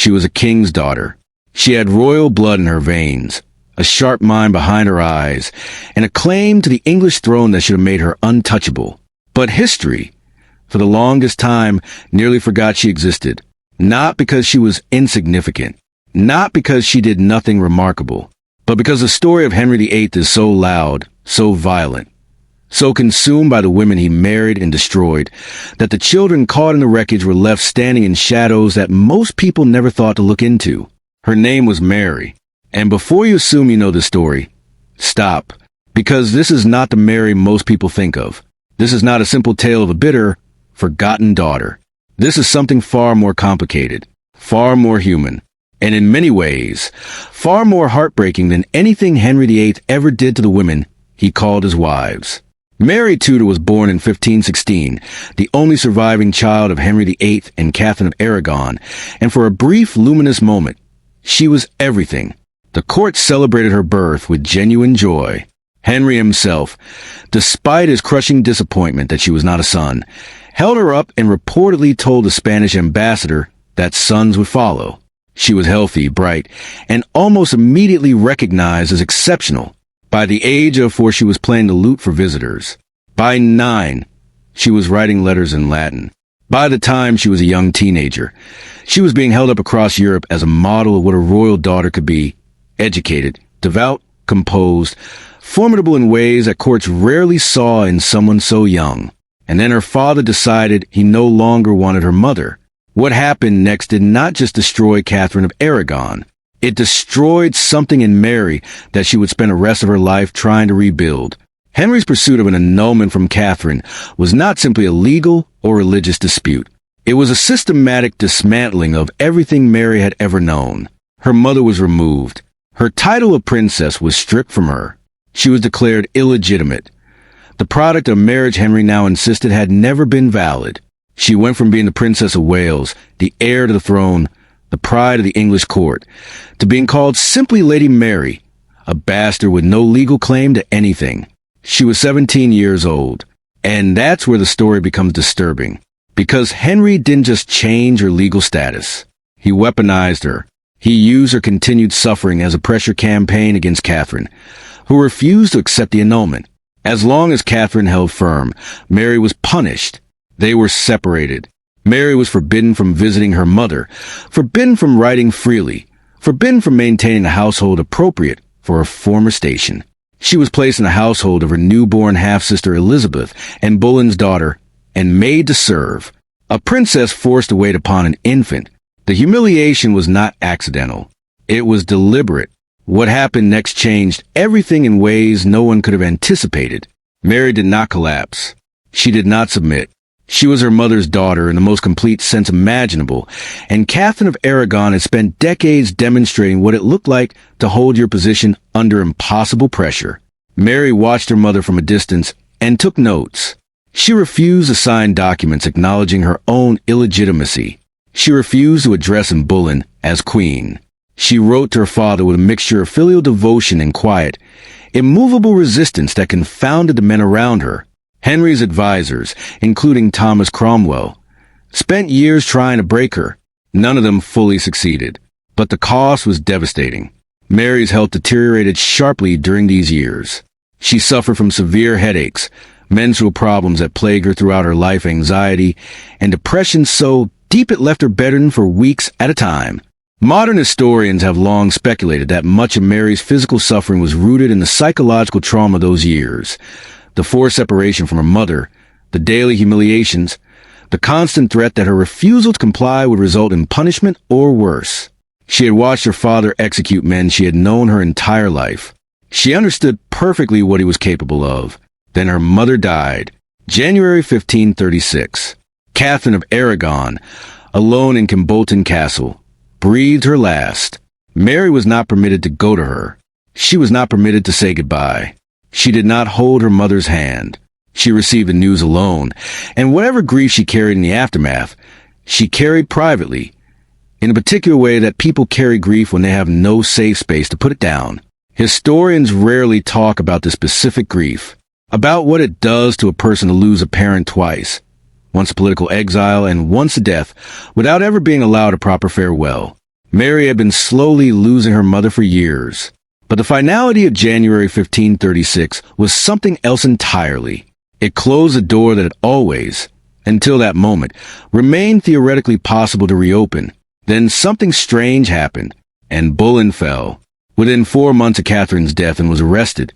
She was a king's daughter. She had royal blood in her veins, a sharp mind behind her eyes, and a claim to the English throne that should have made her untouchable. But history, for the longest time, nearly forgot she existed. Not because she was insignificant, not because she did nothing remarkable, but because the story of Henry VIII is so loud, so violent, so consumed by the women he married and destroyed, that the children caught in the wreckage were left standing in shadows that most people never thought to look into. Her name was Mary. And before you assume you know the story, stop, because this is not the Mary most people think of. This is not a simple tale of a bitter, forgotten daughter. This is something far more complicated, far more human, and in many ways, far more heartbreaking than anything Henry VIII ever did to the women he called his wives. Mary Tudor was born in 1516, the only surviving child of Henry VIII and Catherine of Aragon, and for a brief, luminous moment, she was everything. The court celebrated her birth with genuine joy. Henry himself, despite his crushing disappointment that she was not a son, held her up and reportedly told the Spanish ambassador that sons would follow. She was healthy, bright, and almost immediately recognized as exceptional. By the age of 4, she was playing the lute for visitors. By 9, she was writing letters in Latin. By the time she was a young teenager, she was being held up across Europe as a model of what a royal daughter could be: educated, devout, composed, formidable in ways that courts rarely saw in someone so young. And then her father decided he no longer wanted her mother. What happened next did not just destroy Catherine of Aragon. It destroyed something in Mary that she would spend the rest of her life trying to rebuild. Henry's pursuit of an annulment from Catherine was not simply a legal or religious dispute. It was a systematic dismantling of everything Mary had ever known. Her mother was removed. Her title of princess was stripped from her. She was declared illegitimate. The product of marriage Henry now insisted had never been valid. She went from being the Princess of Wales, the heir to the throne, the pride of the English court, to being called simply Lady Mary, a bastard with no legal claim to anything. She was 17 years old, and that's where the story becomes disturbing, because Henry didn't just change her legal status. He weaponized her. He used her continued suffering as a pressure campaign against Catherine, who refused to accept the annulment. As long as Catherine held firm, Mary was punished. They were separated. Mary was forbidden from visiting her mother, forbidden from writing freely, forbidden from maintaining a household appropriate for her former station. She was placed in the household of her newborn half-sister Elizabeth and Boleyn's daughter, and made to serve. A princess forced to wait upon an infant. The humiliation was not accidental. It was deliberate. What happened next changed everything in ways no one could have anticipated. Mary did not collapse. She did not submit. She was her mother's daughter in the most complete sense imaginable, and Catherine of Aragon had spent decades demonstrating what it looked like to hold your position under impossible pressure. Mary watched her mother from a distance and took notes. She refused to sign documents acknowledging her own illegitimacy. She refused to address Boleyn as queen. She wrote to her father with a mixture of filial devotion and quiet, immovable resistance that confounded the men around her. Henry's advisors, including Thomas Cromwell, spent years trying to break her. None of them fully succeeded, but the cost was devastating. Mary's health deteriorated sharply during these years. She suffered from severe headaches, menstrual problems that plagued her throughout her life, anxiety, and depression so deep it left her bedridden for weeks at a time. Modern historians have long speculated that much of Mary's physical suffering was rooted in the psychological trauma of those years. The forced separation from her mother, the daily humiliations, the constant threat that her refusal to comply would result in punishment or worse. She had watched her father execute men she had known her entire life. She understood perfectly what he was capable of. Then her mother died, January 1536. Catherine of Aragon, alone in Kimbolton Castle, breathed her last. Mary was not permitted to go to her. She was not permitted to say goodbye. She did not hold her mother's hand. She received the news alone, and whatever grief she carried in the aftermath, she carried privately, in a particular way that people carry grief when they have no safe space to put it down. Historians rarely talk about the specific grief, about what it does to a person to lose a parent twice, once political exile and once death, without ever being allowed a proper farewell. Mary had been slowly losing her mother for years. But the finality of January 1536 was something else entirely. It closed a door that had always, until that moment, remained theoretically possible to reopen. Then something strange happened, and Boleyn fell. Within 4 months of Catherine's death, and was arrested,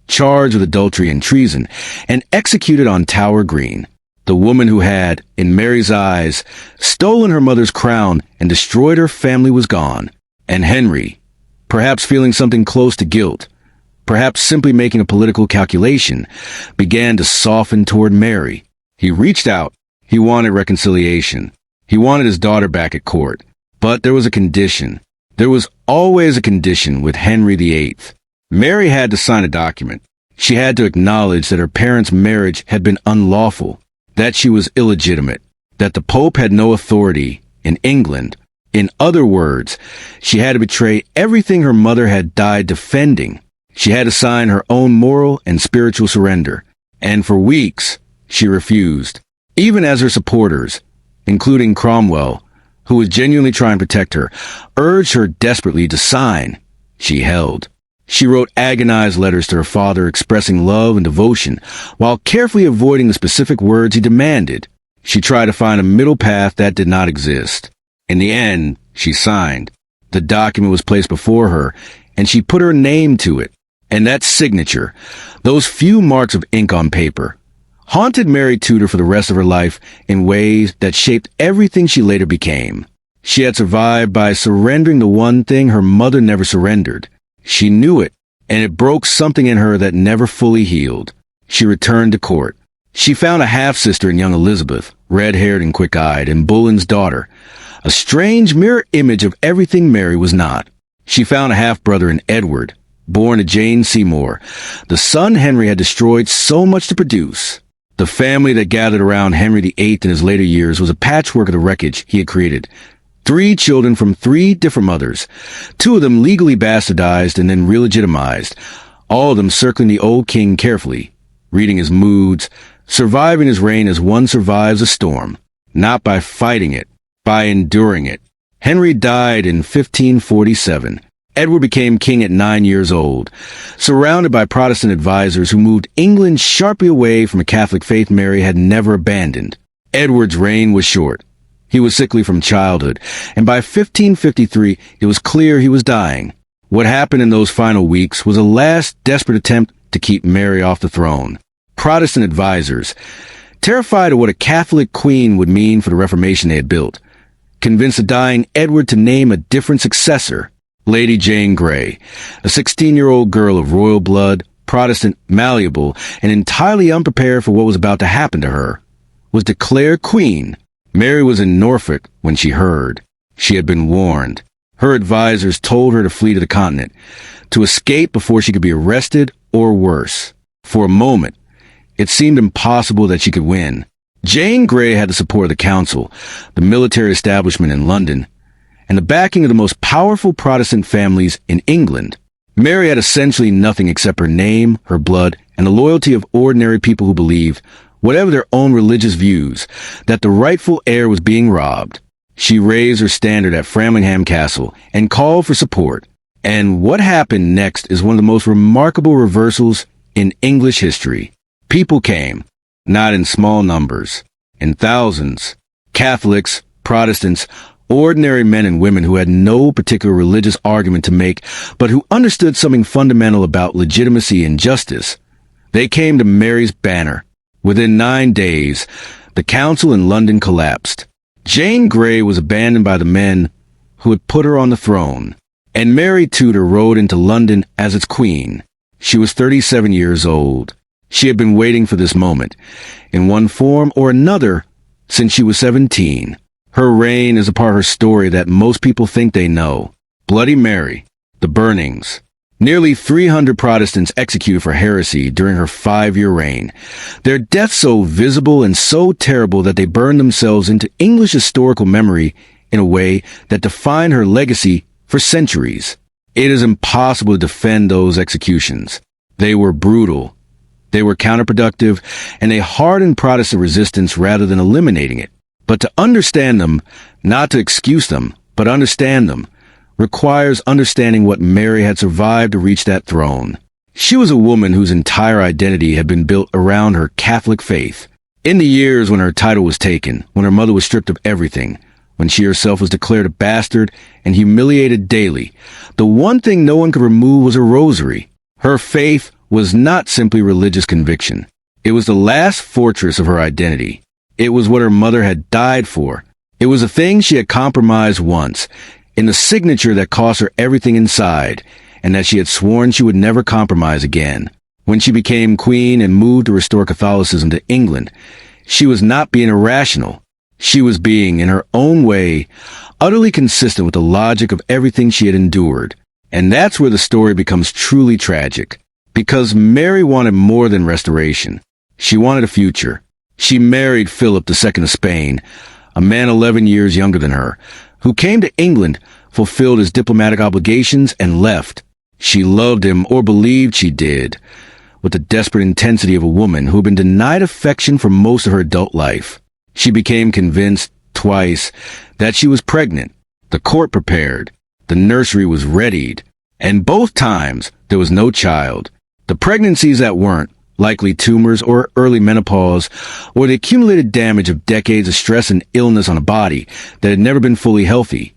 charged with adultery and treason, and executed on Tower Green. The woman who had, in Mary's eyes, stolen her mother's crown and destroyed her family was gone. And Henry, perhaps feeling something close to guilt, perhaps simply making a political calculation, began to soften toward Mary. He reached out. He wanted reconciliation. He wanted his daughter back at court. But there was a condition. There was always a condition with Henry VIII. Mary had to sign a document. She had to acknowledge that her parents' marriage had been unlawful, that she was illegitimate, that the Pope had no authority in England. In other words, she had to betray everything her mother had died defending. She had to sign her own moral and spiritual surrender. And for weeks, she refused, even as her supporters, including Cromwell, who was genuinely trying to protect her, urged her desperately to sign. She held. She wrote agonized letters to her father expressing love and devotion, while carefully avoiding the specific words he demanded. She tried to find a middle path that did not exist. In the end, she signed. The document was placed before her, and she put her name to it. And that signature, those few marks of ink on paper, haunted Mary Tudor for the rest of her life in ways that shaped everything she later became. She had survived by surrendering the one thing her mother never surrendered. She knew it, and it broke something in her that never fully healed. She returned to court. She found a half-sister in young Elizabeth, red-haired and quick-eyed, and Boleyn's daughter, a strange mirror image of everything Mary was not. She found a half-brother in Edward, born to Jane Seymour, the son Henry had destroyed so much to produce. The family that gathered around Henry VIII in his later years was a patchwork of the wreckage he had created. 3 children from 3 different mothers, 2 of them legally bastardized and then re-legitimized, all of them circling the old king carefully, reading his moods, surviving his reign as one survives a storm, not by fighting it, by enduring it. Henry died in 1547. Edward became king at 9 years old, surrounded by Protestant advisors who moved England sharply away from a Catholic faith Mary had never abandoned. Edward's reign was short. He was sickly from childhood, and by 1553 it was clear he was dying. What happened in those final weeks was a last desperate attempt to keep Mary off the throne. Protestant advisors, terrified of what a Catholic queen would mean for the Reformation they had built, convinced the dying Edward to name a different successor. Lady Jane Grey, a 16-year-old girl of royal blood, Protestant, malleable, and entirely unprepared for what was about to happen to her, was declared queen. Mary was in Norfolk when she heard. She had been warned. Her advisors told her to flee to the continent, to escape before she could be arrested or worse. For a moment, it seemed impossible that she could win. Jane Grey had the support of the council, the military establishment in London, and the backing of the most powerful Protestant families in England. Mary had essentially nothing except her name, her blood, and the loyalty of ordinary people who believed, whatever their own religious views, that the rightful heir was being robbed. She raised her standard at Framlingham Castle and called for support. And what happened next is one of the most remarkable reversals in English history. People came, not in small numbers, in thousands. Catholics, Protestants, ordinary men and women who had no particular religious argument to make, but who understood something fundamental about legitimacy and justice. They came to Mary's banner. Within 9 days, the council in London collapsed. Jane Grey was abandoned by the men who had put her on the throne, and Mary Tudor rode into London as its queen. She was 37 years old. She had been waiting for this moment, in one form or another, since she was 17. Her reign is a part of her story that most people think they know. Bloody Mary, the burnings. Nearly 300 Protestants executed for heresy during her 5-year reign. Their deaths so visible and so terrible that they burned themselves into English historical memory in a way that defined her legacy for centuries. It is impossible to defend those executions. They were brutal. They were counterproductive, and they hardened Protestant resistance rather than eliminating it. But to understand them, not to excuse them, but understand them, requires understanding what Mary had survived to reach that throne. She was a woman whose entire identity had been built around her Catholic faith. In the years when her title was taken, when her mother was stripped of everything, when she herself was declared a bastard and humiliated daily, the one thing no one could remove was her rosary. Her faith was not simply religious conviction. It was the last fortress of her identity. It was what her mother had died for. It was a thing she had compromised once, in the signature that cost her everything inside, and that she had sworn she would never compromise again. When she became queen and moved to restore Catholicism to England, she was not being irrational. She was being, in her own way, utterly consistent with the logic of everything she had endured. And that's where the story becomes truly tragic. Because Mary wanted more than restoration. She wanted a future. She married Philip II of Spain, a man 11 years younger than her, who came to England, fulfilled his diplomatic obligations, and left. She loved him, or believed she did, with the desperate intensity of a woman who had been denied affection for most of her adult life. She became convinced, twice, that she was pregnant. The court prepared. The nursery was readied. And both times, there was no child. The pregnancies that weren't, likely tumors or early menopause, or the accumulated damage of decades of stress and illness on a body that had never been fully healthy,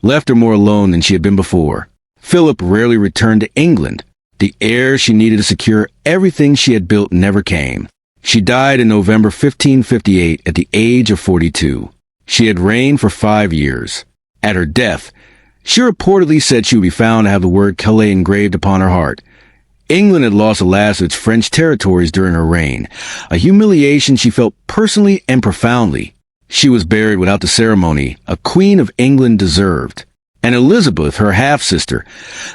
left her more alone than she had been before. Philip rarely returned to England. The heir she needed to secure everything she had built never came. She died in November 1558 at the age of 42. She had reigned for 5 years. At her death, she reportedly said she would be found to have the word Calais engraved upon her heart. England had lost the last of its French territories during her reign, a humiliation she felt personally and profoundly. She was buried without the ceremony a Queen of England deserved. And Elizabeth, her half-sister,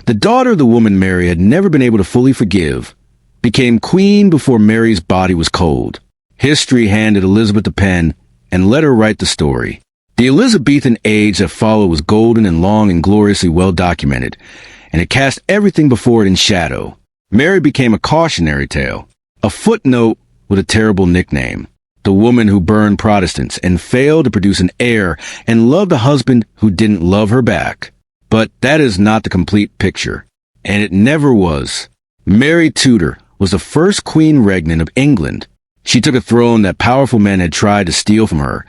the daughter of the woman Mary had never been able to fully forgive, became queen before Mary's body was cold. History handed Elizabeth the pen and let her write the story. The Elizabethan age that followed was golden and long and gloriously well documented, and it cast everything before it in shadow. Mary became a cautionary tale, a footnote with a terrible nickname. The woman who burned Protestants and failed to produce an heir and loved a husband who didn't love her back. But that is not the complete picture, and it never was. Mary Tudor was the first queen regnant of England. She took a throne that powerful men had tried to steal from her,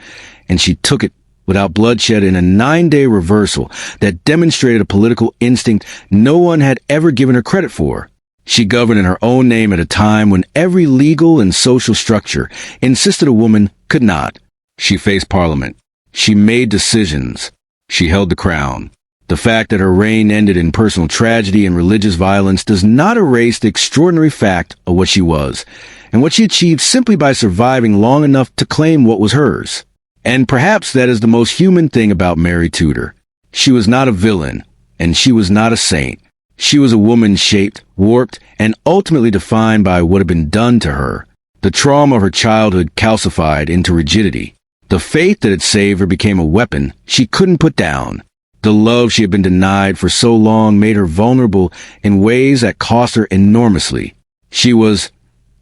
and she took it without bloodshed in a 9-day reversal that demonstrated a political instinct no one had ever given her credit for. She governed in her own name at a time when every legal and social structure insisted a woman could not. She faced Parliament. She made decisions. She held the crown. The fact that her reign ended in personal tragedy and religious violence does not erase the extraordinary fact of what she was, and what she achieved simply by surviving long enough to claim what was hers. And perhaps that is the most human thing about Mary Tudor. She was not a villain, and she was not a saint. She was a woman shaped, warped, and ultimately defined by what had been done to her. The trauma of her childhood calcified into rigidity. The faith that had saved her became a weapon she couldn't put down. The love she had been denied for so long made her vulnerable in ways that cost her enormously. She was,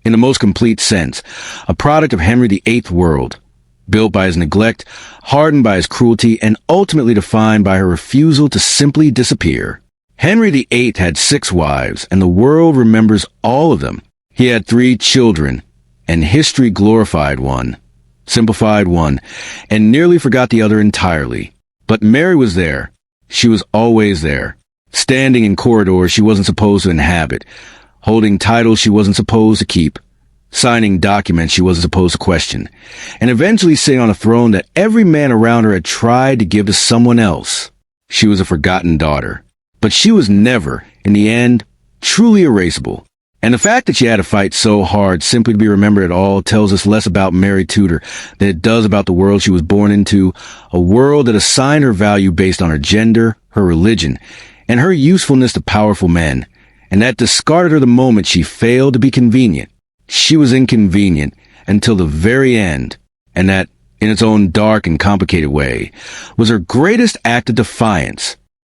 in the most complete sense, a product of Henry VIII world, built by his neglect, hardened by his cruelty, and ultimately defined by her refusal to simply disappear. Henry VIII had 6 wives, and the world remembers all of them. He had 3 children, and history glorified one, simplified one, and nearly forgot the other entirely. But Mary was there. She was always there, standing in corridors she wasn't supposed to inhabit, holding titles she wasn't supposed to keep, signing documents she wasn't supposed to question, and eventually sitting on a throne that every man around her had tried to give to someone else. She was a forgotten daughter. But she was never, in the end, truly erasable. And the fact that she had to fight so hard simply to be remembered at all tells us less about Mary Tudor than it does about the world she was born into, a world that assigned her value based on her gender, her religion, and her usefulness to powerful men, and that discarded her the moment she failed to be convenient. She was inconvenient until the very end, and that, in its own dark and complicated way, was her greatest act of defiance.